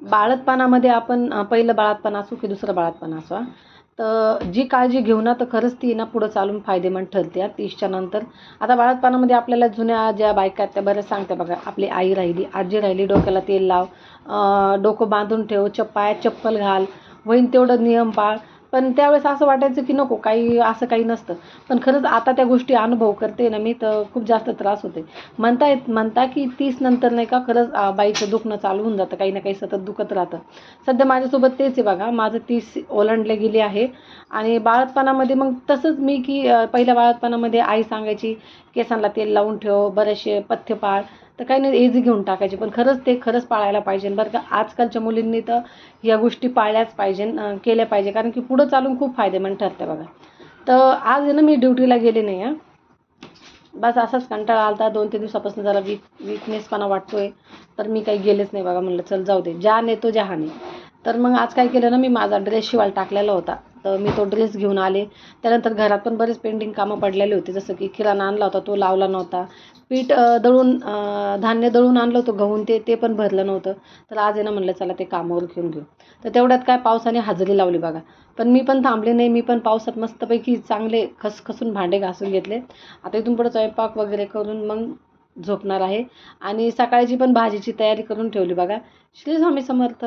बाळंतपणामध्ये आपण पहिलं बाळंतपण असो की दुसरं बाळंतपण असो तर जी काळजी घेऊ ना तर खरंच ती ना पुढं चालून फायदेमंद ठरते 30च्या नंतर. आता बाळंतपणामध्ये आपल्याला जुन्या ज्या बायका आहेत त्या बऱ्याच सांगते बघा, आपली आई राहिली, आजी राहिली, डोक्याला तेल लाव, डोकं बांधून ठेव, पायात चप्पल घाल, होईन तेवढं नियम पाळ. पण त्यावेळेस असं वाटायचं की नको, काही असं काही नसतं. पण खरंच आता त्या गोष्टी अनुभव करते ना मी, तर खूप जास्त त्रास होते. म्हणता की 30 नंतर नाही का खरंच बाईचं दुखणं चालू होऊन जातं, काही ना काही सतत दुखत राहतं. सध्या माझ्यासोबत तेच आहे बघा, माझं 30 ओलांडले गेली आहे. आणि बाळंतपणामध्ये मग तसंच मी की पहिल्या बाळंतपणामध्ये आई सांगायची केसांना तेल लावून ठेव, बरेचसे पथ्य पाळ, तर काही नाही इझी घेऊन टाकायचे. पण खरंच पाळायला पाहिजे बरं का. आजकालच्या मुलींनी तर या गोष्टी पाळल्याच पाहिजे, केल्या पाहिजे, कारण की पुढं चालून खूप फायदेमंद ठरते बघा. तर आज आहे ना मी ड्युटीला गेले नाही हां. बस असाच कंटाळा आला होता 2-3 दिवसापासून, जरा वीकनेसपणा वाटतोय. तर मी काही गेलेच नाही बघा, म्हणलं चल जाऊ दे, जाने तो जहाने. तर मग आज काय केलं ना, मी माझा ड्रेस शिवायला टाकलेला होता, तर मी तो ड्रेस घेऊन आले. त्यानंतर घरात पण बरेच पेंडिंग कामं पडलेले होते, जसं की किराणा आणला होता तो लावला नव्हता. पीठ धान्य दळून आणलं होतं गहून, ते पण भरलं नव्हतं. तर आज आहे ना म्हणलं चला ते कामावर घेऊन घेऊ. तर तेवढ्यात काय पावसाने हजेरी लावली बघा. पण मी पण थांबले नाही, मी पण पावसात मस्तपैकी चांगले खसखसून भांडे घासून घेतले. आता इथून पुढे स्वयंपाक वगैरे करून मग झोपणार आहे. आणि सकाळची पण भाजीची तयारी करून ठेवली बघा. श्री स्वामी समर्थ.